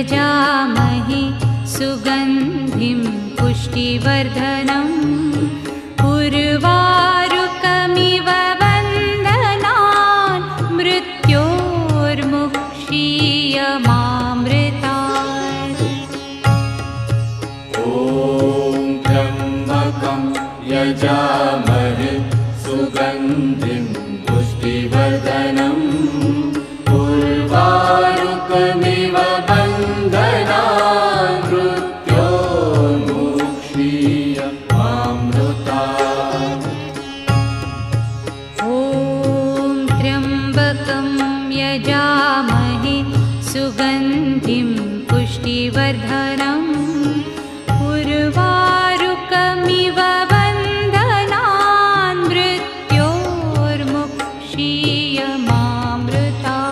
यजामहे सुगन्धिं पुष्टिवर्धनम् उर्वारुकमिव वन्दनान् मृत्योर्मुक्षीयमामृतात्। ॐ त्र्यम्बकं यजामहे सुगन्धिं पुष्टिवर्धनम् उर्वारुकमिव वन्दनान् मृत्योर्मुक्षीयमामृतात्। ॐ त्र्यम्बकं यजामहे सुगन्धिं पुष्टिवर्धनम्